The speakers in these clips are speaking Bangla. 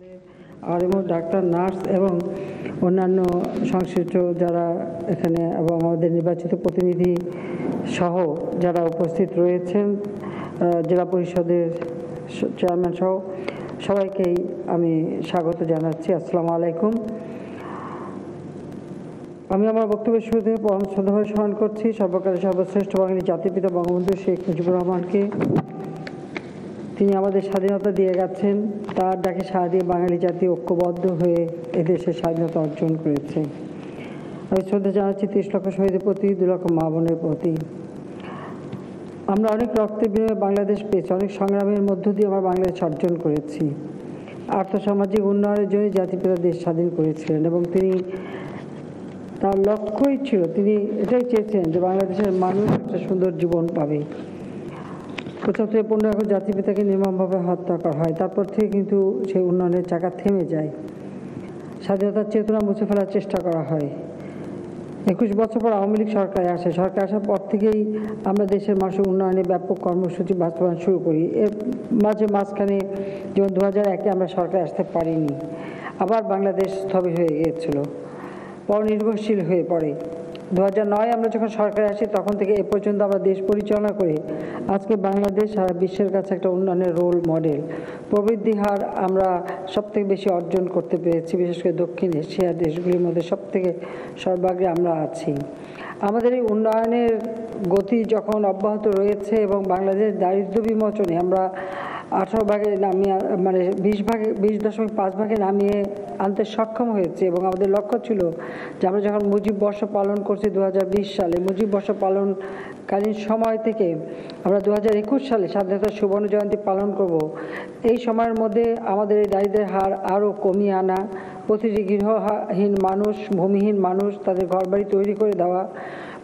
আর ডাক্তার, নার্স এবং অন্যান্য সংশ্লিষ্ট যারা এখানে এবং আমাদের নির্বাচিত প্রতিনিধি সহ যারা উপস্থিত রয়েছেন, জেলা পরিষদের চেয়ারম্যান সহ সবাইকেই আমি স্বাগত জানাচ্ছি। আসসালামু আলাইকুম। আমি আমার বক্তব্যের শুরুতে পরম শ্রদ্ধাভাবে স্মরণ করছি সর্বকালের সর্বশ্রেষ্ঠ বাঙালি জাতির পিতা বঙ্গবন্ধু শেখ মুজিবুর রহমানকে। তিনি আমাদের স্বাধীনতা দিয়ে গেছেন, তার ডাকে সাড়া দিয়ে বাঙালি জাতি ঐক্যবদ্ধ হয়ে এদেশের স্বাধীনতা অর্জন করেছে। আমি শ্রদ্ধা জানাচ্ছি 30 লক্ষ শহীদের প্রতি, 2 লক্ষ মা বোনের প্রতি। আমরা অনেক রক্তের বিনিময়ে বাংলাদেশ পেয়েছি, অনেক সংগ্রামের মধ্য দিয়ে আমরা বাংলাদেশ অর্জন করেছি। আর্থসামাজিক উন্নয়নের জন্য জাতিপিতা দেশ স্বাধীন করেছিলেন এবং তিনি তার লক্ষ্যই ছিল, তিনি এটাই চেয়েছেন যে বাংলাদেশের মানুষ একটা সুন্দর জীবন পাবে। 75-15 আগস্ট জাতিপিতাকে নির্মমভাবে হত্যা করা হয়, তারপর থেকে কিন্তু সেই উন্নয়নের চাকা থেমে যায়। স্বাধীনতার চেতনা মুছে ফেলার চেষ্টা করা হয়। 21 বছর পর আওয়ামী লীগ সরকারে আসে। সরকার আসার পর থেকেই আমরা দেশের মানুষের উন্নয়নে ব্যাপক কর্মসূচি বাস্তবায়ন শুরু করি। এর মাঝখানে যেমন 2001-এ আমরা সরকারে আসতে পারিনি, আবার বাংলাদেশ স্থবির হয়ে গিয়েছিল, পরনির্ভরশীল হয়ে পড়ে। 2009 আমরা যখন সরকারে আসি তখন থেকে এ পর্যন্ত আমরা দেশ পরিচালনা করে আজকে বাংলাদেশ সারা বিশ্বের কাছে একটা উন্নয়নের রোল মডেল। প্রবৃদ্ধি হার আমরা সবথেকে বেশি অর্জন করতে পেরেছি, বিশেষ করে দক্ষিণ এশিয়ার দেশগুলির মধ্যে সবথেকে সর্বাগ্রে আমরা আছি। আমাদের এই উন্নয়নের গতি যখন অব্যাহত রয়েছে এবং বাংলাদেশ দারিদ্র্য বিমোচনে আমরা 18 ভাগে নামিয়ে, মানে 20.5 ভাগে নামিয়ে আনতে সক্ষম হয়েছে এবং আমাদের লক্ষ্য ছিল যে আমরা যখন মুজিব বর্ষ পালন করছি 2020 সালে, মুজিব বর্ষ পালনকালীন সময় থেকে আমরা 2021 সালে স্বাধীনতার সুবর্ণ জয়ন্তী পালন করব, এই সময়ের মধ্যে আমাদের এই দারিদ্র্যের হার আরও কমিয়ে আনা, প্রতিটি গৃহহীন মানুষ, ভূমিহীন মানুষ তাদের ঘরবাড়ি তৈরি করে দেওয়া,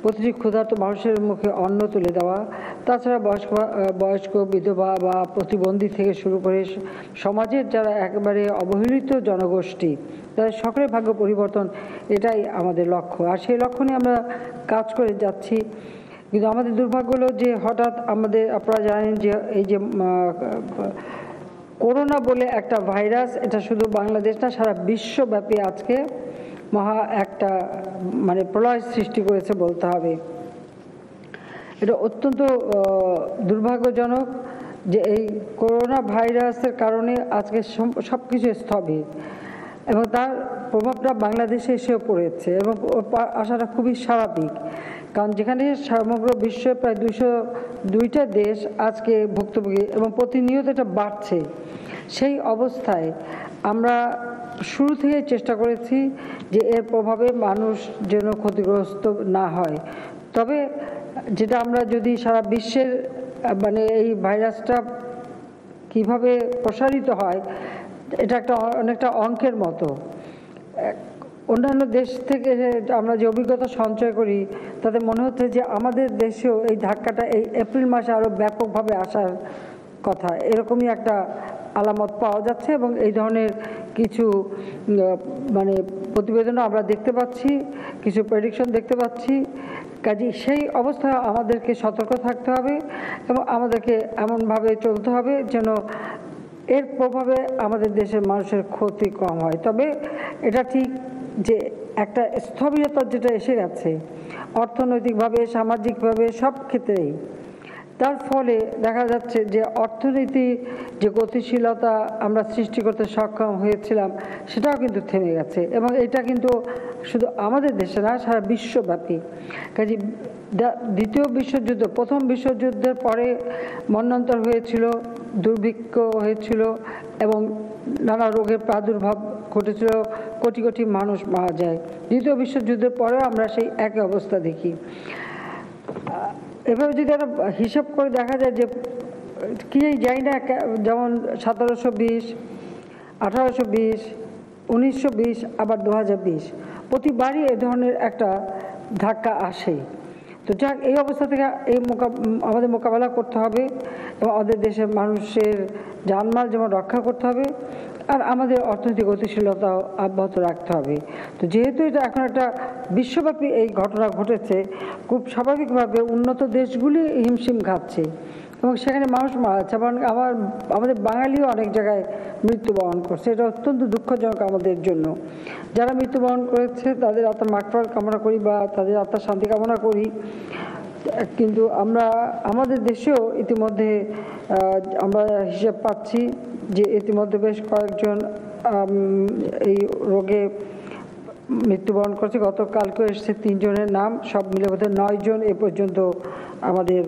প্রতিটি ক্ষুধার্ত মানুষের মুখে অন্ন তুলে দেওয়া, তাছাড়া বয়স্ক বিধবা বা প্রতিবন্ধী থেকে শুরু করে সমাজের যারা একেবারে অবহেলিত জনগোষ্ঠী, তাদের সকলের ভাগ্য পরিবর্তন, এটাই আমাদের লক্ষ্য। আর সেই লক্ষ্য নিয়ে আমরা কাজ করে যাচ্ছি। কিন্তু আমাদের দুর্ভাগ্য হলো যে হঠাৎ আপনারা জানেন যে এই যে করোনা বলে একটা ভাইরাস, এটা শুধু বাংলাদেশ না, সারা বিশ্বব্যাপী আজকে মহা একটা প্রলয় সৃষ্টি করেছে বলতে হবে। এটা অত্যন্ত দুর্ভাগ্যজনক যে এই করোনা ভাইরাসের কারণে আজকে সব কিছু স্থবির এবং তার প্রভাবটা বাংলাদেশে এসেও পড়েছে এবং আসাটা খুবই স্বাভাবিক, কারণ যেখানে সমগ্র বিশ্বের প্রায় 202টা দেশ আজকে ভুক্তভোগী এবং প্রতিনিয়ত এটা বাড়ছে। সেই অবস্থায় আমরা শুরু থেকেই চেষ্টা করেছি যে এর প্রভাবে মানুষ যেন ক্ষতিগ্রস্ত না হয়। তবে যেটা আমরা যদি সারা বিশ্বের এই ভাইরাসটা কিভাবে প্রসারিত হয়, এটা অনেকটা অঙ্কের মতো। অন্যান্য দেশ থেকে আমরা যে অভিজ্ঞতা সঞ্চয় করি তাতে মনে হচ্ছে যে আমাদের দেশেও এই ধাক্কাটা এই এপ্রিল মাসে আরও ব্যাপকভাবে আসার কথা, এরকমই একটা আলামত পাওয়া যাচ্ছে এবং এই ধরনের কিছু প্রতিবেদনও আমরা দেখতে পাচ্ছি, কিছু প্রেডিকশন দেখতে পাচ্ছি। কাজে সেই অবস্থায় আমাদেরকে সতর্ক থাকতে হবে এবং আমাদেরকে এমনভাবে চলতে হবে যেন এর প্রভাবে আমাদের দেশের মানুষের ক্ষতি কম হয়। তবে এটা ঠিক যে একটা স্থবিরতা যেটা এসে গেছে অর্থনৈতিকভাবে, সামাজিকভাবে, সব ক্ষেত্রেই, তার ফলে দেখা যাচ্ছে যে অর্থনীতি যে গতিশীলতা আমরা সৃষ্টি করতে সক্ষম হয়েছিলাম সেটাও কিন্তু থেমে গেছে এবং এটা কিন্তু শুধু আমাদের দেশে না, সারা বিশ্বব্যাপী। কাজে দ্বিতীয় বিশ্বযুদ্ধ, প্রথম বিশ্বযুদ্ধের পরে মন্বন্তর হয়েছিল, দুর্ভিক্ষ হয়েছিল এবং নানা রোগের প্রাদুর্ভাব ঘটেছিল, কোটি কোটি মানুষ মারা যায়। দ্বিতীয় বিশ্বযুদ্ধের পরেও আমরা সেই একই অবস্থা দেখি। এভাবে যদি একটা হিসাব করে দেখা যায় যে কি যাই না, যেমন 1720, 1820, 1920, আবার 2020, প্রতিবারই এ ধরনের একটা ধাক্কা আসে। তো যাক, এই অবস্থা থেকে আমাদের মোকাবেলা করতে হবে এবং আমাদের দেশের মানুষের জানমাল যেমন রক্ষা করতে হবে আর আমাদের অর্থনৈতিক গতিশীলতাও অব্যাহত রাখতে হবে। তো যেহেতু এটা এখন একটা বিশ্বব্যাপী এই ঘটনা ঘটেছে, খুব স্বাভাবিকভাবে উন্নত দেশগুলি হিমশিম খাচ্ছে। এবং সেখানে মানুষ মারা যাচ্ছে। এবং আমাদের বাঙালিও অনেক জায়গায় মৃত্যুবরণ করছে। এটা অত্যন্ত দুঃখজনক আমাদের জন্য। যারা মৃত্যুবরণ করেছে তাদের আত্মার মাগফিরাত কামনা করি বা তাদের আত্মার শান্তি কামনা করি। কিন্তু আমাদের দেশেও ইতিমধ্যে আমরা হিসেব পাচ্ছি যে ইতিমধ্যে বেশ কয়েকজন এই রোগে মৃত্যুবরণ করছে। গতকালকে এসেছে 3 জনের নাম, সব মিলে বোধহয় 9 জন এ পর্যন্ত আমাদের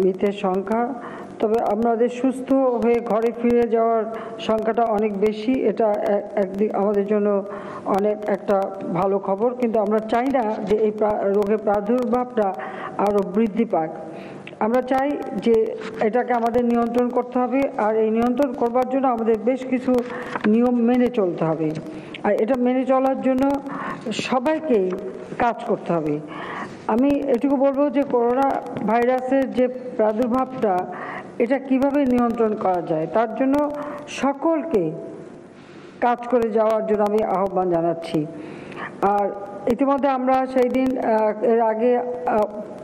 মৃতের সংখ্যা। তবে আমাদের সুস্থ হয়ে ঘরে ফিরে যাওয়ার সংখ্যাটা অনেক বেশি। এটা একদিক আমাদের জন্য অনেক একটা ভালো খবর। কিন্তু আমরা চাই না যে এই রোগের প্রাদুর্ভাবটা আরও বৃদ্ধি পাক। আমরা চাই যে এটাকে আমাদের নিয়ন্ত্রণ করতে হবে, আর এই নিয়ন্ত্রণ করবার জন্য আমাদের বেশ কিছু নিয়ম মেনে চলতে হবে। আর এটা মেনে চলার জন্য সবাইকেই কাজ করতে হবে। আমি এটুকু বলবো যে করোনা ভাইরাসের যে প্রাদুর্ভাবটা এটা কিভাবে নিয়ন্ত্রণ করা যায় তার জন্য সকলকে কাজ করে যাওয়ার জন্য আমি আহ্বান জানাচ্ছি। আর ইতিমধ্যে আমরা সেই দিন এর আগে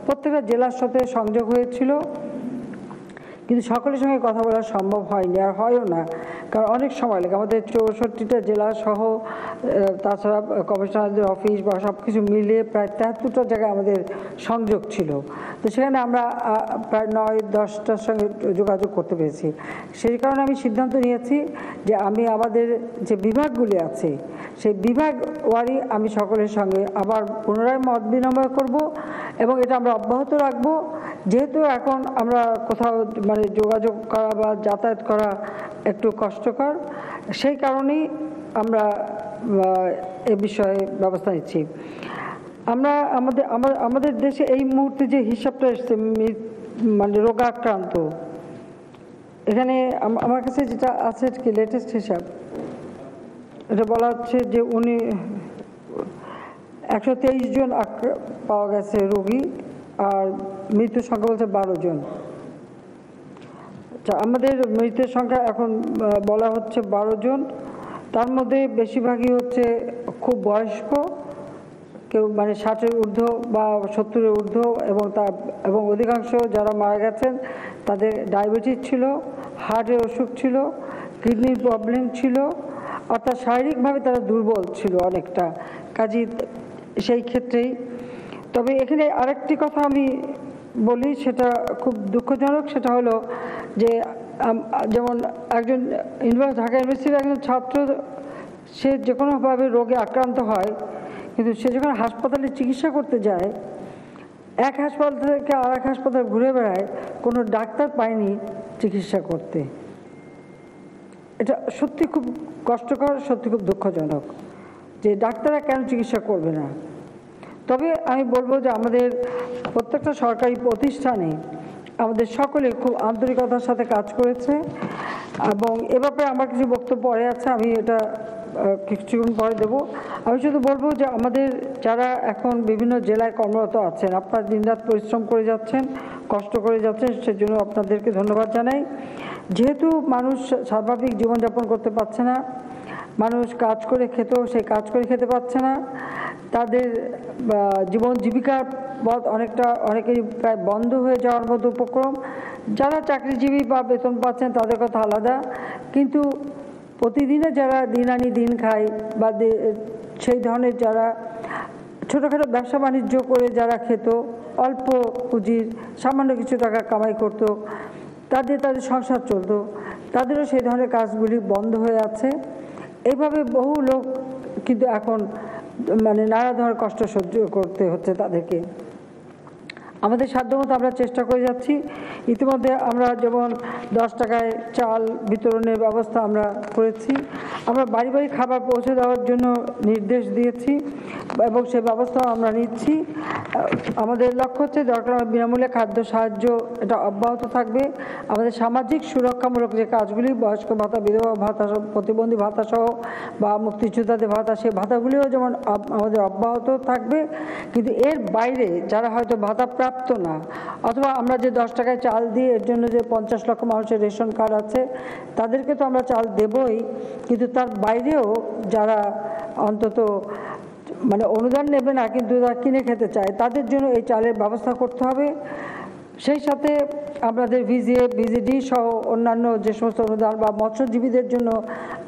প্রত্যেকটা জেলার সাথে সংযোগ হয়েছিল, কিন্তু সকলের সঙ্গে কথা বলা সম্ভব হয়নি, আর হয়ও না, কারণ অনেক সময় লাগে। আমাদের 64টা জেলা সহ তাছাড়া কমিশনারদের অফিস বা সব কিছু মিলিয়ে প্রায় 73টা জায়গায় আমাদের সংযোগ ছিল। তো সেখানে আমরা প্রায় 9-10টার সঙ্গে যোগাযোগ করতে পেরেছি। সেই কারণে আমি সিদ্ধান্ত নিয়েছি যে আমি আমাদের যে বিভাগগুলি আছে সেই বিভাগ ওয়ারি আমি সকলের সঙ্গে আবার পুনরায় মত বিনিময় করব এবং এটা আমরা অব্যাহত রাখব। যেহেতু এখন আমরা কোথাও যোগাযোগ করা বা যাতায়াত করা একটু কষ্টকর, সেই কারণেই আমরা এ বিষয়ে ব্যবস্থা নিচ্ছি। আমরা আমাদের দেশে এই মুহূর্তে যে হিসাবটা এসছে রোগাক্রান্ত, এখানে আমার কাছে যেটা আছে কি লেটেস্ট হিসাব, এটা বলা হচ্ছে যে 123 জন পাওয়া গেছে রোগী, আর মৃত্যুর সংখ্যা বলছে 12 জন। আমাদের মৃতের সংখ্যা এখন বলা হচ্ছে 12 জন। তার মধ্যে বেশিরভাগই হচ্ছে খুব বয়স্ক, কেউ 60-এর ঊর্ধ্ব বা 70-এর ঊর্ধ্ব, এবং অধিকাংশ যারা মারা গেছেন তাদের ডায়াবেটিস ছিল, হার্টের অসুখ ছিল, কিডনির প্রবলেম ছিল, অর্থাৎ শারীরিকভাবে তারা দুর্বল ছিল অনেকটা। কাজেই সেই ক্ষেত্রেই তবে এখানে আরেকটি কথা আমি বলি, সেটা খুব দুঃখজনক। সেটা হলো যে যেমন একজন ঢাকা ইউনিভার্সিটির একজন ছাত্র, সে যে কোনোভাবে রোগে আক্রান্ত হয়, কিন্তু সে যখন হাসপাতালে চিকিৎসা করতে যায়, এক হাসপাতাল থেকে আর এক হাসপাতাল ঘুরে বেড়ায়, কোনো ডাক্তার পায়নি চিকিৎসা করতে। এটা সত্যি খুব কষ্টকর, সত্যি খুব দুঃখজনক যে ডাক্তাররা কেন চিকিৎসা করবে না। তবে আমি বলবো যে আমাদের প্রত্যেকটা সরকারি প্রতিষ্ঠানে আমাদের সকলে খুব আন্তরিকতার সাথে কাজ করেছে, এবং এ ব্যাপারে আমার কিছু বক্তব্য পরে আছে, আমি এটা কিছুক্ষণ পরে দেবো। আমি শুধু বলবো যে আমাদের যারা এখন বিভিন্ন জেলায় কর্মরত আছেন, আপনারা দিনরাত পরিশ্রম করে যাচ্ছেন, কষ্ট করে যাচ্ছেন, সেজন্য আপনাদেরকে ধন্যবাদ জানাই। যেহেতু মানুষ স্বাভাবিক জীবনযাপন করতে পারছে না, মানুষ কাজ করে খেত, সেই কাজ করে খেতে পারছে না, তাদের জীবন জীবিকার পথ অনেকেই প্রায় বন্ধ হয়ে যাওয়ার মতো উপক্রম। যারা চাকরিজীবী বা বেতন পাচ্ছেন তাদের কথা আলাদা, কিন্তু প্রতিদিনে যারা দিন আনি দিন খায় বা সেই ধরনের যারা ছোটোখাটো ব্যবসা বাণিজ্য করে যারা খেত, অল্প পুঁজির সামান্য কিছু টাকা কামাই করত, তাদের সংসার চলতো, তাদেরও সেই ধরনের কাজগুলি বন্ধ হয়ে আছে। এইভাবে বহু লোক কিন্তু এখন নানা ধরনের কষ্ট সহ্য করতে হচ্ছে তাদেরকে। আমাদের সাধ্যমতো আমরা চেষ্টা করে যাচ্ছি। ইতিমধ্যে আমরা যেমন 10 টাকায় চাল বিতরণের ব্যবস্থা আমরা করেছি, আমরা বাড়ি বাড়ি খাবার পৌঁছে দেওয়ার জন্য নির্দেশ দিয়েছি এবং সে ব্যবস্থা আমরা নিচ্ছি। আমাদের লক্ষ্য হচ্ছে দরকার বিনামূল্যে খাদ্য সাহায্য এটা অব্যাহত থাকবে। আমাদের সামাজিক সুরক্ষামূলক যে কাজগুলি, বয়স্ক ভাতা, বিধবা ভাতা, প্রতিবন্ধী ভাতা সহ বা মুক্তিযোদ্ধাদের ভাতা, সেই ভাতাগুলিও যেমন আমাদের অব্যাহত থাকবে। কিন্তু এর বাইরে যারা হয়তো ভাতা প্রাপ্ত না, অথবা আমরা যে 10 টাকায় চাল দিই, এর জন্য যে 50 লক্ষ মানুষের রেশন কার্ড আছে তাদেরকে তো আমরা চাল দেবই, কিন্তু তার বাইরেও যারা অন্তত অনুদান নেবে না কিন্তু তারা কিনে খেতে চায়, তাদের জন্য এই চালের ব্যবস্থা করতে হবে। সেই সাথে আমাদের ভিজিএ ভিজিডি সহ অন্যান্য যে সমস্ত অনুদান বা মৎস্যজীবীদের জন্য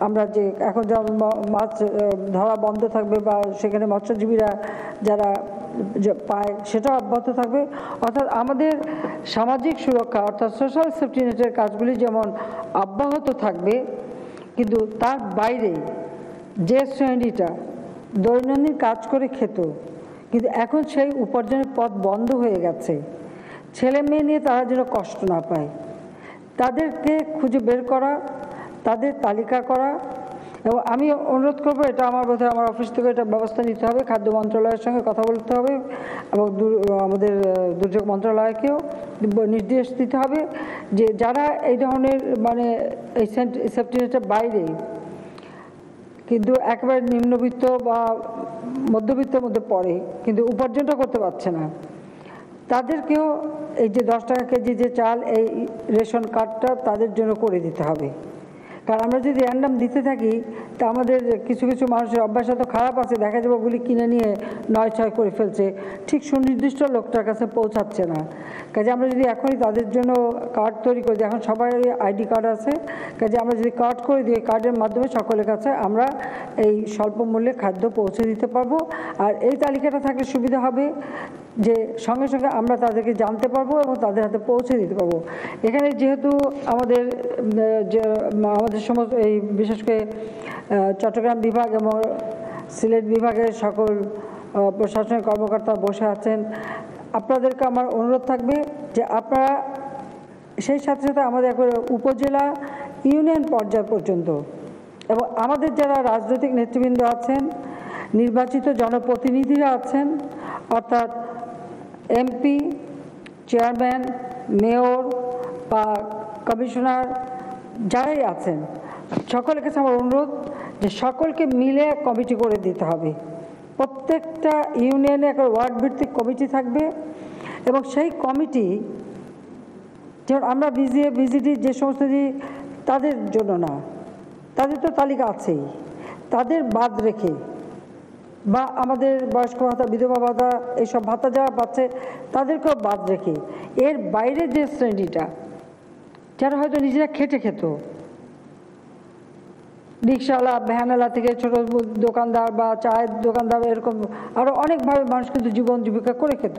আমরা যে এখন যেমন মাছ ধরা বন্ধ থাকবে বা সেখানে মৎস্যজীবীরা যারা পায় সেটাও অব্যাহত থাকবে। অর্থাৎ আমাদের সামাজিক সুরক্ষা অর্থাৎ সোশ্যাল সেফটি নেটের কাজগুলি যেমন অব্যাহত থাকবে, কিন্তু তার বাইরে যে শ্রেণীটা দৈনন্দিন কাজ করে খেত কিন্তু এখন সেই উপার্জনের পথ বন্ধ হয়ে গেছে, ছেলে মেয়ে নিয়ে তারা যেন কষ্ট না পায়, তাদেরকে খুঁজে বের করা, তাদের তালিকা করা। এবং আমি অনুরোধ করবো, এটা আমার বোধহয় আমার অফিস থেকে এটা ব্যবস্থা নিতে হবে, খাদ্য মন্ত্রণালয়ের সঙ্গে কথা বলতে হবে এবং আমাদের দুর্যোগ মন্ত্রণালয়কেও নির্দেশ দিতে হবে যে যারা এই ধরনের মানে এই সেফটি নেটের বাইরে কিন্তু একেবারে নিম্নবিত্ত বা মধ্যবিত্তের মধ্যে পড়ে কিন্তু উপার্জনটা করতে পারছে না, তাদেরকেও এই যে 10 টাকা কেজি যে চাল এই রেশন কার্ডটা তাদের জন্য করে দিতে হবে। কারণ আমরা যদি র্যান্ডাম দিতে থাকি তা আমাদের কিছু কিছু মানুষের অভ্যাস এত খারাপ আছে, দেখা যাবে ওগুলি কিনে নিয়ে 9-6 করে ফেলছে, ঠিক সুনির্দিষ্ট লোকটার কাছে পৌঁছাচ্ছে না। কাজে আমরা যদি এখনই তাদের জন্য কার্ড তৈরি করে দিই, এখন সবাই আইডি কার্ড আছে, কাজে আমরা যদি কার্ড করে দিই কার্ডের মাধ্যমে সকলের কাছে আমরা এই স্বল্প মূল্যে খাদ্য পৌঁছে দিতে পারবো। আর এই তালিকাটা থাকলে সুবিধা হবে যে সঙ্গে সঙ্গে আমরা তাদেরকে জানতে পারবো এবং তাদের হাতে পৌঁছে দিতে পারবো। এখানে যেহেতু আমাদের সমস্ত এই বিশেষ করে চট্টগ্রাম বিভাগ এবং সিলেট বিভাগের সকল প্রশাসনিক কর্মকর্তা বসে আছেন, আপনাদেরকে আমার অনুরোধ থাকবে যে আপনারা সেই সাথে সাথে আমাদের একবারে উপজেলা ইউনিয়ন পর্যায় পর্যন্ত এবং আমাদের যারা রাজনৈতিক নেতৃবৃন্দ আছেন, নির্বাচিত জনপ্রতিনিধিরা আছেন, অর্থাৎ এমপি, চেয়ারম্যান, মেয়র বা কমিশনার যারাই আছেন, সকলের কাছে আমার অনুরোধ যে সকলকে মিলে কমিটি করে দিতে হবে। প্রত্যেকটা ইউনিয়নে একটা ওয়ার্ড ভিত্তিক কমিটি থাকবে এবং সেই কমিটি যেমন আমরা ভিজিএ ভিজিডি যে সমস্ত তাদের জন্য না, তাদের তো তালিকা আছেই, তাদের বাদ রেখে বা আমাদের বয়স্ক ভাতা, বিধবা ভাতা, এইসব ভাতা যারা পাচ্ছে তাদেরকেও বাদ রেখে এর বাইরে যে শ্রেণীটা যারা হয়তো নিজেরা খেটে খেত, রিক্সাওয়ালা, ভ্যানওয়ালা থেকে ছোট দোকানদার বা চায়ের দোকানদার, এরকম আরও অনেকভাবে মানুষ কিন্তু জীবন জীবিকা করে খেত,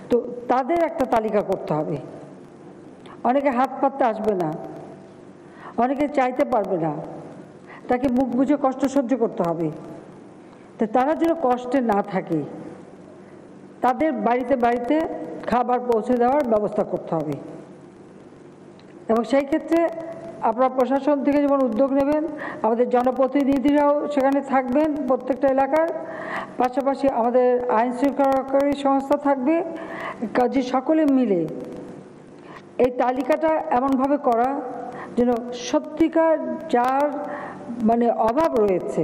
তো তাদের একটা তালিকা করতে হবে। অনেকে হাত পাততে আসবে না, অনেকে চাইতে পারবে না, তাকে মুখ বুঝে কষ্ট সহ্য করতে হবে। তো তারা যেন কষ্টে না থাকে, তাদের বাড়িতে বাড়িতে খাবার পৌঁছে দেওয়ার ব্যবস্থা করতে হবে। এবং সেই ক্ষেত্রে আপনারা প্রশাসন থেকে যেমন উদ্যোগ নেবেন, আমাদের জনপ্রতিনিধিরাও সেখানে থাকবেন প্রত্যেকটা এলাকার, পাশাপাশি আমাদের আইন শৃঙ্খলাকারী সংস্থা থাকবে। কাজে সকলে মিলে এই তালিকাটা এমনভাবে করা যেন সত্যিকার যার মানে অভাব রয়েছে,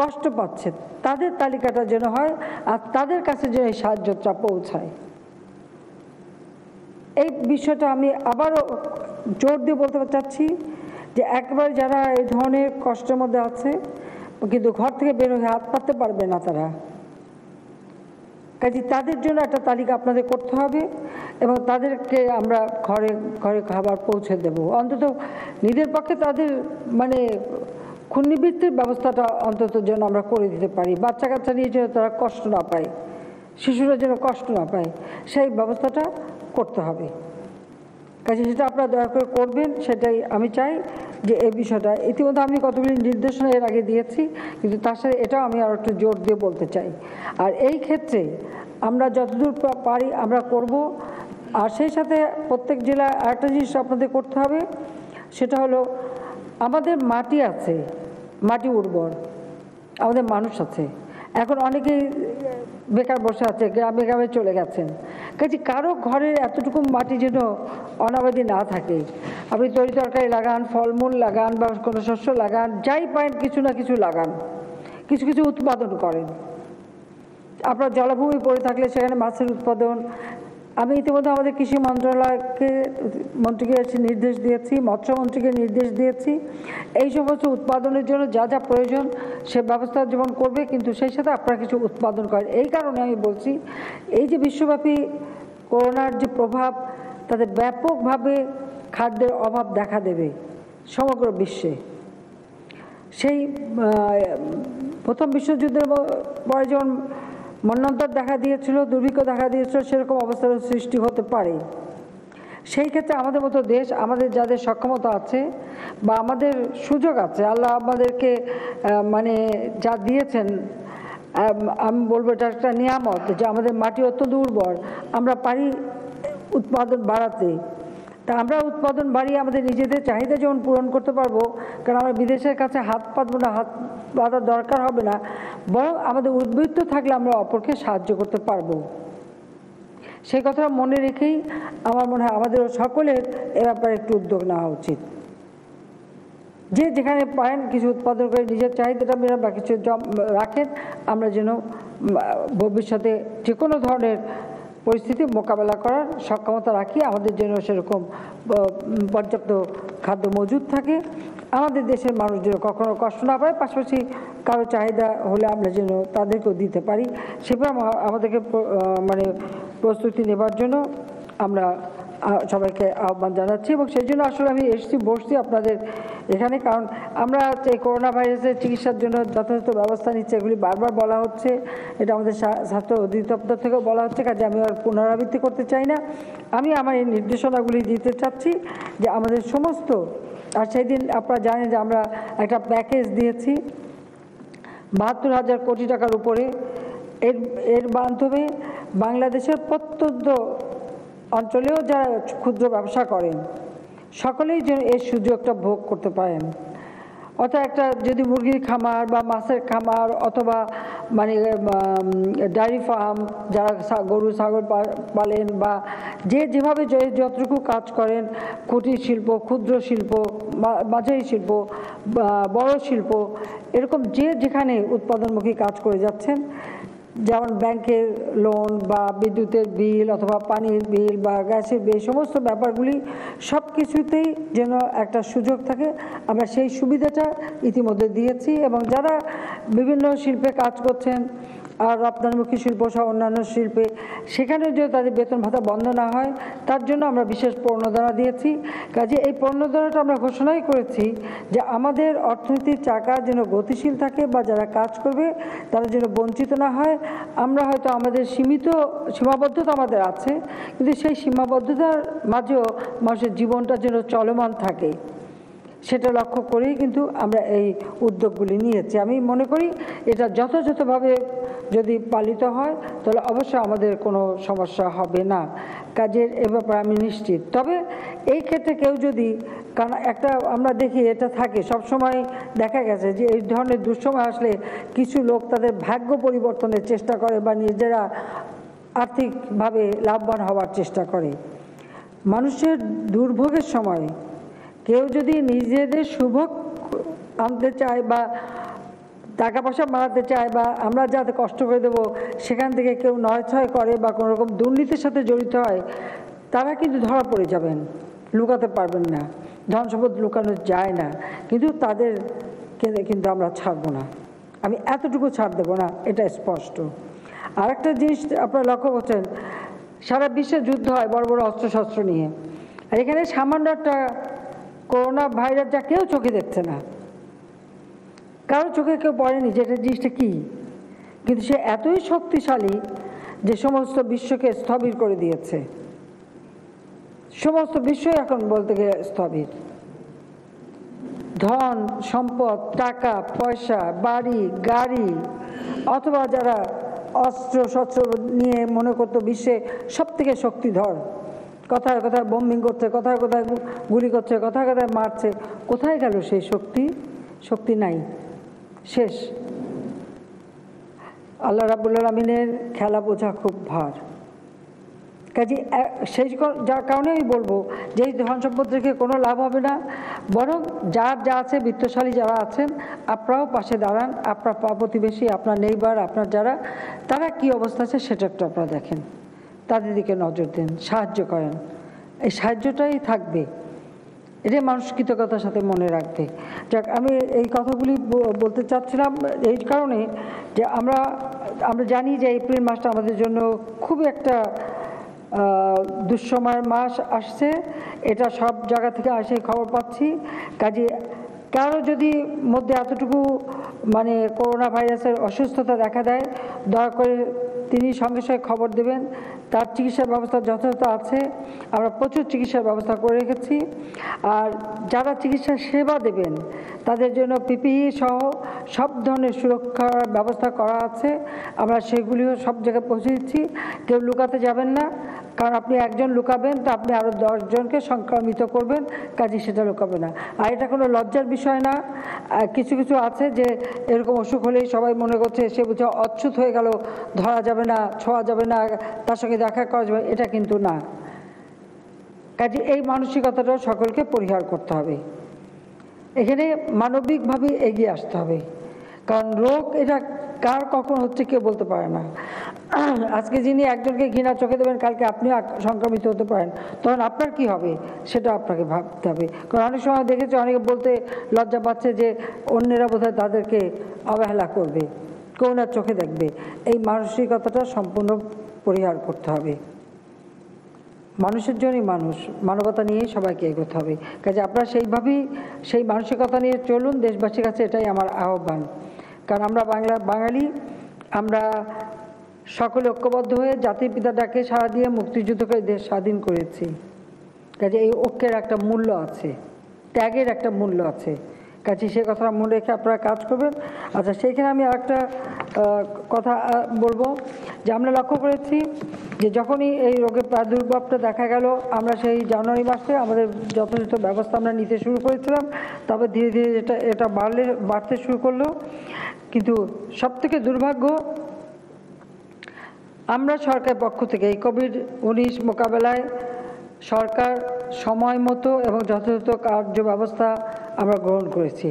কষ্ট পাচ্ছে, তাদের তালিকাটা যেন হয় আর তাদের কাছে যেন এই সাহায্যটা পৌঁছায়। এই বিষয়টা আমি আবারও জোর দিয়ে বলতে চাচ্ছি যে একবারে যারা এই ধরনের কষ্টের মধ্যে আছে কিন্তু ঘর থেকে বের হয়ে হাত পাততে পারবে না তারা, কাজে তাদের জন্য একটা তালিকা আপনাদের করতে হবে এবং তাদেরকে আমরা ঘরে ঘরে খাবার পৌঁছে দেব। অন্তত নিজের পক্ষে তাদের মানে ক্ষুণ্ণবৃত্তির ব্যবস্থাটা অন্তত যেন আমরা করে দিতে পারি, বাচ্চা কাচ্চা নিয়ে যেন তারা কষ্ট না পায়, শিশুরা যেন কষ্ট না পায়, সেই ব্যবস্থাটা করতে হবে। কাজে সেটা আপনারা দয়া করে করবেন, সেটাই আমি চাই যে এই বিষয়টা। ইতিমধ্যে আমি কতগুলি নির্দেশনা এর আগে দিয়েছি, কিন্তু তার সাথে এটাও আমি আরও একটু জোর দিয়ে বলতে চাই। আর এই ক্ষেত্রে আমরা যতদূর পারি আমরা করব। আর সেই সাথে প্রত্যেক জেলায় আরেকটা জিনিস আপনাদের করতে হবে, সেটা হলো আমাদের মাটি আছে, মাটি উর্বর, আমাদের মানুষ আছে, এখন অনেকেই বেকার বসে আছে, গ্রামে গ্রামে চলে গেছেন। কাজে কারো ঘরের এতটুকু মাটি যেন অনাবাদি না থাকে। আপনি তরি তরকারি লাগান, ফলমূল লাগান বা কোনো শস্য লাগান, যাই পারেন কিছু না কিছু লাগান, কিছু কিছু উৎপাদন করেন। আপনার জলাভূমি পড়ে থাকলে সেখানে মাছের উৎপাদন। আমি ইতিমধ্যে আমাদের কৃষি মন্ত্রীকে নির্দেশ দিয়েছি, মৎস্যমন্ত্রীকে নির্দেশ দিয়েছি, এই সমস্ত উৎপাদনের জন্য যা যা প্রয়োজন সে ব্যবস্থা যেমন করবে, কিন্তু সেই সাথে আপনারা কিছু উৎপাদন করেন। এই কারণে আমি বলছি এই যে বিশ্বব্যাপী করোনার যে প্রভাব তাতে ব্যাপকভাবে খাদ্যের অভাব দেখা দেবে সমগ্র বিশ্বে। সেই প্রথম বিশ্বযুদ্ধের পরে যেমন মন্বন্তর দেখা দিয়েছিল, দুর্ভিক্ষ দেখা দিয়েছিল, সেরকম অবস্থার সৃষ্টি হতে পারে। সেই ক্ষেত্রে আমাদের মতো দেশ, আমাদের যাদের সক্ষমতা আছে বা আমাদের সুযোগ আছে, আল্লাহ আমাদেরকে মানে যা দিয়েছেন, আমি বলবো এটা একটা নিয়ামত যে আমাদের মাটি অত্যন্ত উর্বর, আমরা পারি উৎপাদন বাড়াতে। তা আমরা উৎপাদন বাড়িয়ে আমাদের নিজেদের চাহিদা যেমন পূরণ করতে পারবো, কারণ আমরা বিদেশের কাছে হাত পাতবো না, হাত পাতার দরকার হবে না, বরং আমাদের উদ্বৃত্ত থাকলে আমরা অপরকে সাহায্য করতে পারবো। সেই কথা মনে রেখেই আমার মনে হয় আমাদের সকলের এ ব্যাপারে একটু উদ্যোগ নেওয়া উচিত। যে যেখানে পারেন কিছু উৎপাদন করে নিজের চাহিদাটা মেরা বা কিছু রাখেন, আমরা যেন ভবিষ্যতে যে কোনো ধরনের পরিস্থিতি মোকাবেলা করার সক্ষমতা রাখি, আমাদের জন্য সেরকম পর্যাপ্ত খাদ্য মজুদ থাকে, আমাদের দেশের মানুষ যেন কখনো কষ্ট না পায়, পাশাপাশি কারো চাহিদা হলে আমরা যেন তাদেরকেও দিতে পারি, সেভাবে আমাদেরকে মানে প্রস্তুতি নেবার জন্য আমরা সবাইকে আহ্বান জানাচ্ছি। এবং সেই জন্য আসলে আমি বসছি আপনাদের এখানে, কারণ আমরা এই করোনা ভাইরাসের চিকিৎসার জন্য যথাযথ ব্যবস্থা নিচ্ছি, এগুলি বারবার বলা হচ্ছে, এটা আমাদের স্বাস্থ্য অধিদপ্তর থেকেও বলা হচ্ছে, কাজে আমি আর পুনরাবৃত্তি করতে চাই না। আমি আমার এই নির্দেশনাগুলি দিতে চাচ্ছি যে আমাদের সমস্ত, আর সেই দিন আপনারা জানেন যে আমরা একটা প্যাকেজ দিয়েছি ৭২,০০০ কোটি টাকার উপরে। এর মাধ্যমে বাংলাদেশের প্রত্যন্ত অঞ্চলেও যারা ক্ষুদ্র ব্যবসা করেন সকলেই যেন এই সুযোগটা ভোগ করতে পারেন। অর্থাৎ একটা যদি মুরগির খামার বা মাছের খামার অথবা মানে ডায়েরি ফার্ম, যারা গরু ছাগল পালেন বা যেভাবে যতটুকু কাজ করেন, কুটির শিল্প, ক্ষুদ্র শিল্প, মাঝারি শিল্প, বড় শিল্প, এরকম যেখানে উৎপাদনমুখী কাজ করে যাচ্ছেন, যেমন ব্যাংকের লোন বা বিদ্যুতের বিল অথবা পানির বিল বা গ্যাসের বিল, সমস্ত ব্যাপারগুলি সব কিছুতেই যেন একটা সুযোগ থাকে, আমরা সেই সুবিধাটা ইতিমধ্যে দিয়েছি। এবং যারা বিভিন্ন শিল্পে কাজ করছেন আর রপ্তানিমুখী শিল্প সহ অন্যান্য শিল্পে, সেখানে যদি তাদের বেতন ভাতা বন্ধ না হয়, তার জন্য আমরা বিশেষ প্রণোদনা দিয়েছি। কাজে এই প্রণোদনাটা আমরা ঘোষণাই করেছি যে আমাদের অর্থনীতির চাকা যেন গতিশীল থাকে, বা যারা কাজ করবে তারা যেন বঞ্চিত না হয়। আমরা হয়তো আমাদের সীমাবদ্ধতা আমাদের আছে, কিন্তু সেই সীমাবদ্ধতার মাঝেও মানুষের জীবনটা যেন চলমান থাকে, সেটা লক্ষ্য করেই কিন্তু আমরা এই উদ্যোগগুলি নিয়েছি। আমি মনে করি এটা যথাযথভাবে যদি পালিত হয় তাহলে অবশ্যই আমাদের কোনো সমস্যা হবে না, কাজের এ ব্যাপারে আমি নিশ্চিত। তবে এই ক্ষেত্রে কেউ যদি, কারণ একটা আমরা দেখি এটা থাকে সবসময়, দেখা গেছে যে এই ধরনের দুঃসময় আসলে কিছু লোক তাদের ভাগ্য পরিবর্তনের চেষ্টা করে বা নিজেরা আর্থিকভাবে লাভবান হওয়ার চেষ্টা করে। মানুষের দুর্ভোগের সময় কেউ যদি নিজেদের শুভ আনতে চায় বা টাকা পয়সা বাড়াতে চায়, বা আমরা যাতে কষ্ট করে দেবো সেখান থেকে কেউ নয়ছয় করে বা কোনো রকম দুর্নীতির সাথে জড়িত হয়, তারা কিন্তু ধরা পড়ে যাবেন, লুকাতে পারবেন না, ধন সম্পদ লুকানো যায় না, কিন্তু তাদের কিন্তু আমরা ছাড়বো না, আমি এতটুকু ছাড় দেবো না, এটা স্পষ্ট। আরেকটা জিনিস আপনারা লক্ষ্য করছেন, সারা বিশ্বে যুদ্ধ হয় বড় বড় অস্ত্রশস্ত্র নিয়ে, আর এখানে সামান্য একটা করোনা ভাইরাস যা কেউ চোখে দেখছে না, কারো চোখে কেউ পড়েনি যে এটা জিনিসটা কী, কিন্তু সে এতই শক্তিশালী যে সমস্ত বিশ্বকে স্থবির করে দিয়েছে। সমস্ত বিশ্বই এখন বলতে গেলে স্থবির। ধন সম্পদ, টাকা পয়সা, বাড়ি গাড়ি, অথবা যারা অস্ত্র শস্ত্র নিয়ে মনে করতো বিশ্বে সব থেকে শক্তিধর, কথায় কথায় বোম্বিং করছে, কথায় কথায় গুলি করছে, কথায় কথায় মারছে, কোথায় গেল সেই শক্তি নাই, শেষ। আল্লাহ রাব্বুল আলামিনের খেলা বোঝা খুব ভার। কাজে সেই যার কারণে আমি বলবো যে এই ধন সম্পদ রেখে কোনো লাভ হবে না, বরং যার যা আছে, বিত্তশালী যারা আছেন আপনারাও পাশে দাঁড়ান, আপনার প্রতিবেশী, আপনার নেইবার, আপনার যারা, তারা কি অবস্থা আছে সেটা একটু আপনারা দেখেন, তাদের দিকে নজর দেন, সাহায্য করেন, এই সাহায্যটাই থাকবে, এটাই মানুষ কৃতজ্ঞতার সাথে মনে রাখবে। যাক, আমি এই কথাগুলি বলতে চাচ্ছিলাম এই কারণে যে আমরা জানি যে এপ্রিল মাসটা আমাদের জন্য খুবই একটা দুঃসময়ের মাস আসছে, এটা সব জায়গা থেকে আসে খবর পাচ্ছি। কাজে কারো যদি মধ্যে এতটুকু মানে করোনা ভাইরাসের অসুস্থতা দেখা দেয়, দয়া করে তিনি সঙ্গে সঙ্গে খবর দেবেন। তার চিকিৎসার ব্যবস্থা যথাযথ আছে, আমরা প্রচুর চিকিৎসার ব্যবস্থা করে রেখেছি। আর যারা চিকিৎসা সেবা দেবেন তাদের জন্য পিপিই সহ সব ধরনের সুরক্ষার ব্যবস্থা করা আছে, আমরা সেগুলিও সব জায়গায় পৌঁছে দিচ্ছি। কেউ লুকাতে যাবেন না, কারণ আপনি একজন লুকাবেন তো আপনি আরও 10 জনকে সংক্রামিত করবেন, কাজে সেটা লুকাবে না। আর এটা কোনো লজ্জার বিষয় না। কিছু কিছু আছে যে এরকম অসুখ হলেই সবাই মনে করছে সে বুঝে অচ্ছুত হয়ে গেল, ধরা যাবে না, ছোঁয়া যাবে না, তার সঙ্গে দেখা করা যাবে, এটা কিন্তু না। কাজে এই মানসিকতাটাও সকলকে পরিহার করতে হবে। এখানে মানবিকভাবে এগিয়ে আসতে হবে, কারণ রোগ এটা কার কখন হচ্ছে কেউ বলতে পারে না। আজকে যিনি একজনকে ঘৃণা চোখে দেবেন, কালকে আপনিও সংক্রমিত হতে পারেন, তখন আপনার কি হবে সেটা আপনাকে ভাবতে হবে। কারণ অনেক সময় দেখেছি অনেকে বলতে লজ্জা পাচ্ছে যে অন্যেরা বোধহয় তাদেরকে অবহেলা করবে, করুণার চোখে দেখবে। এই মানসিকতাটা সম্পূর্ণ পরিহার করতে হবে। মানুষের জন্যই মানুষ, মানবতা নিয়েই সবাইকে এগোতে হবে। কাজে আপনারা সেই মানসিকতা নিয়ে চলুন। দেশবাসীর কাছে এটাই আমার আহ্বান। কারণ আমরা বাঙালি, আমরা সকলে ঐক্যবদ্ধ হয়ে জাতির পিতার ডাকে সাড়া দিয়ে মুক্তিযুদ্ধ করে দেশ স্বাধীন করেছি। কাজে এই ঐক্যের একটা মূল্য আছে, ত্যাগের একটা মূল্য আছে। কাজে সে কথাটা মনে রেখে আপনারা কাজ করবেন। আচ্ছা, সেইখানে আমি আরেকটা কথা বলবো যে আমরা লক্ষ্য করেছি যে যখনই এই রোগের প্রাদুর্ভাবটা দেখা গেল, আমরা সেই জানুয়ারি মাসে আমাদের যথাযথ ব্যবস্থা আমরা নিতে শুরু করেছিলাম। তবে ধীরে ধীরে এটা বাড়তে শুরু করলো। কিন্তু সবথেকে দুর্ভাগ্য, আমরা সরকারের পক্ষ থেকে এই কোভিড-19 মোকাবেলায় সরকার সময় মতো এবং যথাযথ কার্য ব্যবস্থা আমরা গ্রহণ করেছি।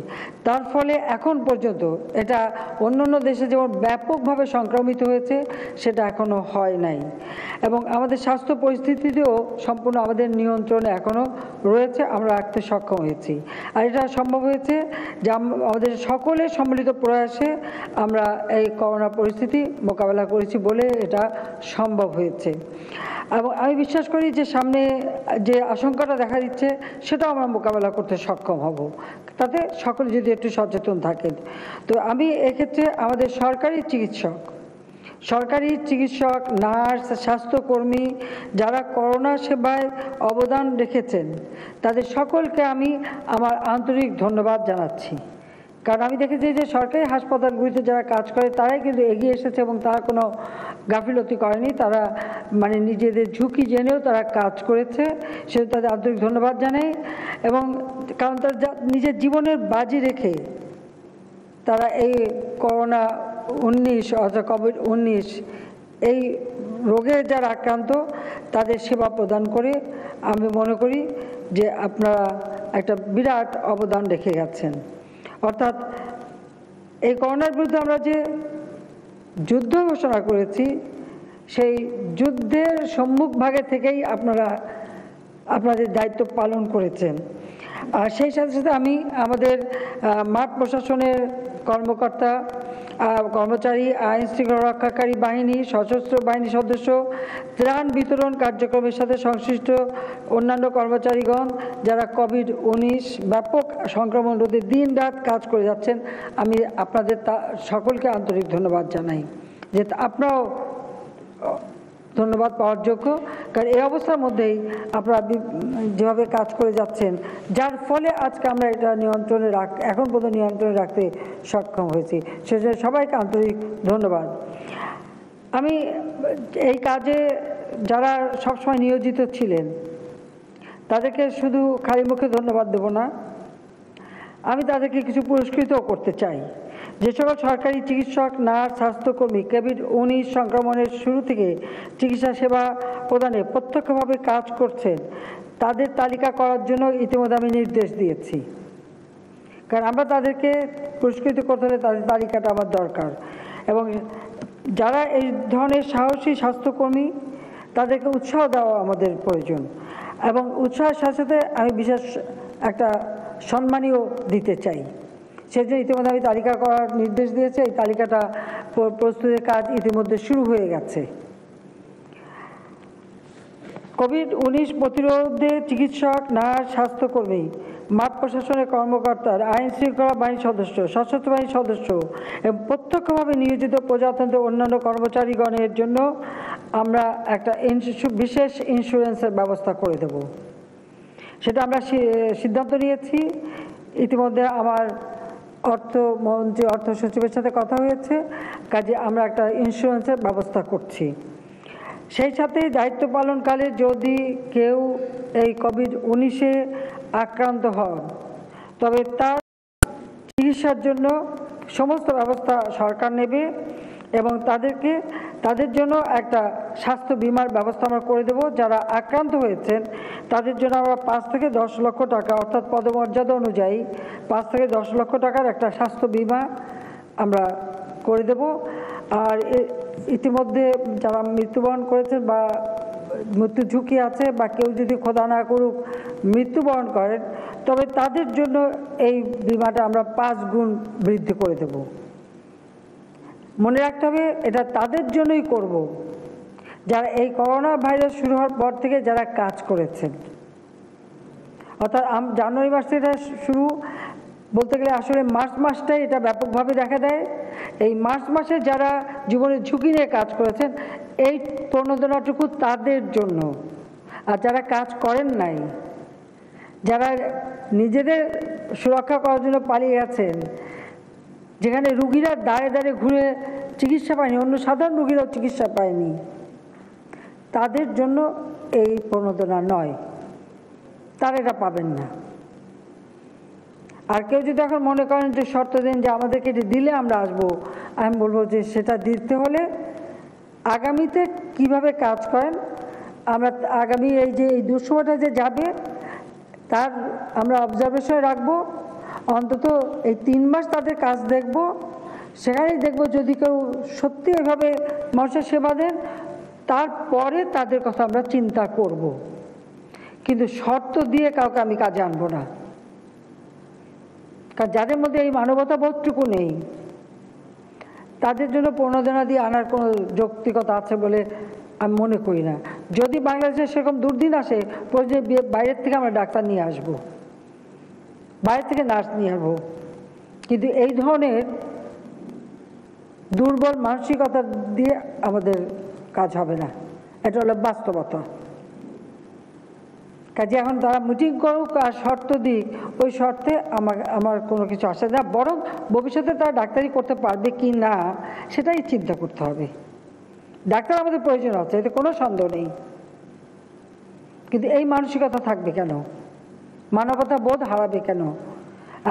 তার ফলে এখন পর্যন্ত এটা অন্যান্য দেশে যেমন ব্যাপকভাবে সংক্রমিত হয়েছে সেটা এখনও হয় নাই, এবং আমাদের স্বাস্থ্য পরিস্থিতিতেও সম্পূর্ণ আমাদের নিয়ন্ত্রণে এখনও রয়েছে, আমরা রাখতে সক্ষম হয়েছি। আর এটা সম্ভব হয়েছে যে আমাদের সকলের সম্মিলিত প্রয়াসে আমরা এই করোনা পরিস্থিতি মোকাবেলা করেছি বলে এটা সম্ভব হয়েছে। এবং আমি বিশ্বাস করি যে সামনে যে আশঙ্কাটা দেখা দিচ্ছে সেটাও আমরা মোকাবেলা করতে সক্ষম হব, তাতে সকলে যদি একটু সচেতন থাকেন। তো আমি এক্ষেত্রে আমাদের সরকারি চিকিৎসক, নার্স, স্বাস্থ্যকর্মী যারা করোনা সেবায় অবদান রেখেছেন তাদের সকলকে আমি আমার আন্তরিক ধন্যবাদ জানাচ্ছি। কারণ আমি দেখেছি যে সরকারি হাসপাতালগুলিতে যারা কাজ করে তারাই কিন্তু এগিয়ে এসেছে এবং তারা কোনো গাফিলতি করেনি, তারা মানে নিজেদের ঝুঁকি জেনেও তারা কাজ করেছে, সেটা তাদের আন্তরিক ধন্যবাদ জানাই। এবং কারণ তারা নিজের জীবনের বাজি রেখে তারা এই করোনা-19 অর্থাৎ কোভিড-19 এই রোগে যারা আক্রান্ত তাদের সেবা প্রদান করে আমি মনে করি যে আপনারা একটা বিরাট অবদান রেখে গেছেন। অর্থাৎ এই করোনার বিরুদ্ধে আমরা যে যুদ্ধ ঘোষণা করেছি সেই যুদ্ধের সম্মুখভাগে থেকেই আপনারা আপনাদের দায়িত্ব পালন করেছেন। আর সেই সাথে সাথে আমি আমাদের মাঠ প্রশাসনের কর্মকর্তা, কর্মচারী, আইন শৃঙ্খলা রক্ষাকারী বাহিনী, সশস্ত্র বাহিনীর সদস্য, ত্রাণ বিতরণ কার্যক্রমের সাথে সংশ্লিষ্ট অন্যান্য কর্মচারীগণ যারা কোভিড-19 ব্যাপক সংক্রমণ রোধে দিন রাত কাজ করে যাচ্ছেন, আমি আপনাদের সকলকে আন্তরিক ধন্যবাদ জানাই যে আপনারাও ধন্যবাদ পাওয়ার যোগ্য। কারণ এই অবস্থার মধ্যেই আপনারা যেভাবে কাজ করে যাচ্ছেন, যার ফলে আজকে আমরা এটা এখন পর্যন্ত নিয়ন্ত্রণে রাখতে সক্ষম হয়েছি, সেজন্য সবাইকে আন্তরিক ধন্যবাদ। আমি এই কাজে যারা সবসময় নিয়োজিত ছিলেন তাদেরকে শুধু খালি মুখে ধন্যবাদ দেব না, আমি তাদেরকে কিছু পুরস্কৃতও করতে চাই। যে সকল সরকারি চিকিৎসক, নার্স, স্বাস্থ্যকর্মী কোভিড-19 সংক্রমণের শুরু থেকে চিকিৎসা সেবা প্রদানে প্রত্যক্ষভাবে কাজ করছেন তাদের তালিকা করার জন্য ইতিমধ্যে আমি নির্দেশ দিয়েছি। কারণ আমরা তাদেরকে পুরস্কৃত করতে হলে তাদের তালিকাটা আমার দরকার, এবং যারা এই ধরনের সাহসী স্বাস্থ্যকর্মী তাদেরকে উৎসাহ দেওয়া আমাদের প্রয়োজন, এবং উৎসাহের সাথে সাথে আমি বিশেষ একটা সম্মানীয় দিতে চাই। সেজন্য ইতিমধ্যে আমি তালিকা করার নির্দেশ দিয়েছি। এই তালিকাটা প্রস্তুতের কাজ ইতিমধ্যে শুরু হয়ে গেছে। কোভিড-19 প্রতিরোধে চিকিৎসক, নার্স, স্বাস্থ্যকর্মী, মাঠ প্রশাসনের কর্মকর্তা, আইন শৃঙ্খলা বাহিনীর সদস্য, সশস্ত্র বাহিনীর সদস্য এবং প্রত্যক্ষভাবে নিয়োজিত প্রজাতন্ত্রের অন্যান্য কর্মচারীগণের জন্য আমরা একটা বিশেষ ইন্স্যুরেন্সের ব্যবস্থা করে দেব। সেটা আমরা সিদ্ধান্ত নিয়েছি। ইতিমধ্যে আমার অর্থমন্ত্রী, অর্থ সচিবের সাথে কথা হয়েছে, কাজে আমরা একটা ইন্স্যুরেন্সের ব্যবস্থা করছি। সেই সাথে দায়িত্ব পালনকালে যদি কেউ এই কোভিড-19-এ আক্রান্ত হন, তবে তার চিকিৎসার জন্য সমস্ত ব্যবস্থা সরকার নেবে এবং তাদের জন্য একটা স্বাস্থ্য বিমার ব্যবস্থা আমরা করে দেব। যারা আক্রান্ত হয়েছেন তাদের জন্য আমরা 5 থেকে 10 লক্ষ টাকা, অর্থাৎ পদমর্যাদা অনুযায়ী 5 থেকে 10 লক্ষ টাকার একটা স্বাস্থ্য বিমা আমরা করে দেব। আর ইতিমধ্যে যারা মৃত্যুবরণ করেছেন বা মৃত্যু ঝুঁকি আছে বা কেউ যদি খোদা না করুক মৃত্যুবরণ করেন, তবে তাদের জন্য এই বিমাটা আমরা 5 গুণ বৃদ্ধি করে দেব। মনে রাখতে হবে এটা তাদের জন্যই করব যারা এই করোনা ভাইরাস শুরু হওয়ার পর থেকে যারা কাজ করেছেন। অর্থাৎ জানুয়ারি মাস থেকে শুরু, বলতে গেলে আসলে মার্চ মাসটাই এটা ব্যাপকভাবে দেখা দেয়। এই মার্চ মাসে যারা জীবনের ঝুঁকি নিয়ে কাজ করেছেন, এই প্রণোদনাটুকু তাদের জন্য। আর যারা কাজ করেন নাই, যারা নিজেদের সুরক্ষা করার জন্য পালিয়ে গেছেন, যেখানে রুগীরা দাঁড়ে দাঁড়িয়ে ঘুরে চিকিৎসা পায়নি, অন্য সাধারণ রুগীরাও চিকিৎসা পায়নি, তাদের জন্য এই প্রণোদনা নয়, তারা এটা পাবেন না। আর কেউ যদি এখন মনে করেন যে শর্ত দিন যে আমাদেরকে এটি দিলে আমরা আসবো, আমি বলবো যে সেটা দিতে হলে আগামীতে কিভাবে কাজ করেন, আমরা আগামী এই দুঃসময়টা যে যাবে তার আমরা অবজারভেশনে রাখবো। অন্তত এই 3 মাস তাদের কাজ দেখব, সেখানেই দেখব যদি কেউ সত্যি এভাবে মানুষের সেবা দেন, তারপরে তাদের কথা আমরা চিন্তা করব। কিন্তু শর্ত দিয়ে কাউকে আমি কাজে আনবো না, কারণ যাদের মধ্যে এই মানবতা বোধটুকু নেই তাদের জন্য প্রণোদনা দিয়ে আনার কোনো যৌক্তিকতা আছে বলে আমি মনে করি না। যদি বাংলাদেশে সেরকম দুর্দিন আসে, বাইরের থেকে আমরা ডাক্তার নিয়ে আসবো, বাইরে থেকে নার্স নিয়ে আসবো, কিন্তু এই ধরনের দুর্বল মানসিকতা দিয়ে আমাদের কাজ হবে না। এটা হলো বাস্তবতা। কাজে এখন তারা মিটিং করুক আর শর্ত দিক, ওই শর্তে আমার কোনো কিছু আসে না। বরং ভবিষ্যতে তারা ডাক্তারি করতে পারবে কি না সেটাই চিন্তা করতে হবে। ডাক্তার আমাদের প্রয়োজন আছে, এতে কোনো সন্দেহ নেই, কিন্তু এই মানসিকতা থাকবে কেন? মানবতা বোধ হারাবে কেন?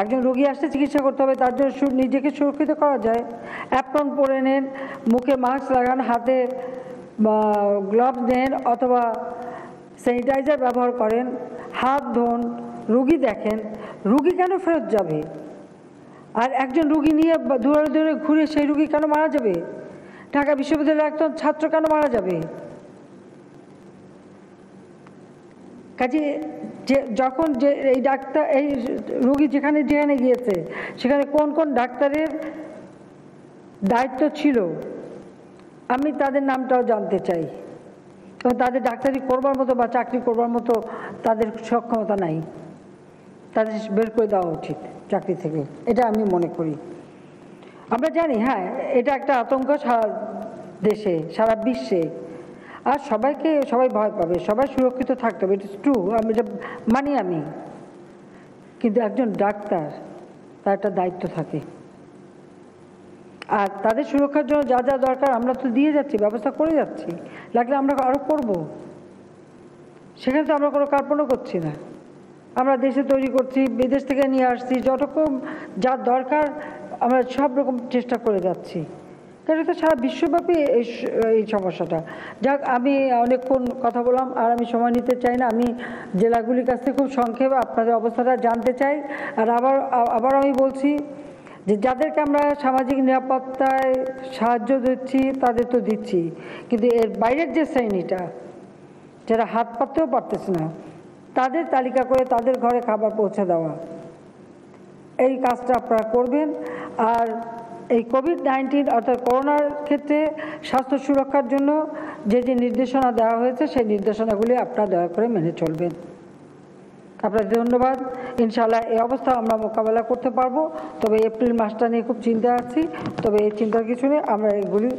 একজন রোগী আসতে চিকিৎসা করতে হবে, তার জন্য নিজেকে সুরক্ষিত করা যায়। অ্যাপ্রন পরে নেন, মুখে মাস্ক লাগান, হাতে গ্লাভস নেন অথবা স্যানিটাইজার ব্যবহার করেন, হাত ধোন, রুগী দেখেন। রুগী কেন ফেরত যাবে? আর একজন রুগী নিয়ে দূরে দূরে ঘুরে সেই রুগী কেন মারা যাবে? ঢাকা বিশ্ববিদ্যালয়ের একজন ছাত্র কেন মারা যাবে? কাজে যখন এই ডাক্তার, এই রুগী যেখানে যেখানে গিয়েছে সেখানে কোন কোন ডাক্তারের দায়িত্ব ছিল আমি তাদের নামটাও জানতে চাই। এবং তাদের ডাক্তারি করবার মতো বা চাকরি করবার মতো তাদের সক্ষমতা নাই, তাদের বের করে দেওয়া উচিত চাকরি থেকে, এটা আমি মনে করি। আমরা জানি হ্যাঁ এটা একটা আতঙ্ক সারা দেশে, সারা বিশ্বে, আর সবাই ভয় পাবে, সবাই সুরক্ষিত থাকতে হবে, ইট ইজ ট্রু, আমি এটা মানি আমি। কিন্তু একজন ডাক্তার, তার একটা দায়িত্ব থাকে, আর তাদের সুরক্ষার জন্য যা যা দরকার আমরা তো দিয়ে যাচ্ছি, ব্যবস্থা করে যাচ্ছি, লাগলে আমরা আরও করব। সেখানে তো আমরা কোনো কার্পণ্য করছি না, আমরা দেশে তৈরি করছি, বিদেশ থেকে নিয়ে আসছি, যতরকম যা দরকার আমরা সব রকম চেষ্টা করে যাচ্ছি। কারণ এটা সারা বিশ্বব্যাপী এই সমস্যাটা। যাক, আমি অনেকক্ষণ কথা বললাম আর আমি সময় নিতে চাই না। আমি জেলাগুলির কাছ থেকে খুব সংক্ষেপে আপনাদের অবস্থাটা জানতে চাই। আর আবার আমি বলছি যে যাদেরকে আমরা সামাজিক নিরাপত্তায় সাহায্য দিচ্ছি তাদের তো দিচ্ছি, কিন্তু এর বাইরের যে শ্রেণীটা যারা হাত পাততেও পারতেছে না, তাদের তালিকা করে তাদের ঘরে খাবার পৌঁছে দেওয়া, এই কাজটা আপনারা করবেন। আর এই কোভিড-19 অর্থাৎ করোনার ক্ষেত্রে স্বাস্থ্য সুরক্ষার জন্য যে যে নির্দেশনা দেওয়া হয়েছে সেই নির্দেশনাগুলি আপনারা দয়া করে মেনে চলবেন। আপনাদের ধন্যবাদ। ইনশাআল্লাহ এই অবস্থা আমরা মোকাবেলা করতে পারবো। তবে এপ্রিল মাসটা নিয়ে খুব চিন্তা আছি, তবে এই চিন্তার কিছু নেই, আমরা এগুলি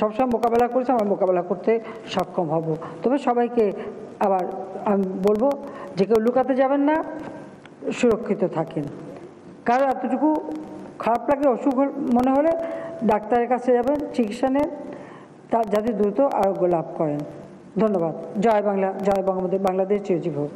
সবসময় মোকাবেলা করেছি, আমরা মোকাবেলা করতে সক্ষম হব। তবে সবাইকে আবার আমি বলবো যে কেউ লুকাতে যাবেন না, সুরক্ষিত থাকেন। কারো এতটুকু খারাপ লাগলে, অসুখ মনে হলে ডাক্তারের কাছে যাবেন, চিকিৎসা নেন, যাতে দ্রুত আরোগ্য লাভ করেন। ধন্যবাদ। জয় বাংলা, জয় বঙ্গবন্ধু, বাংলাদেশ চিরজীবী হোক।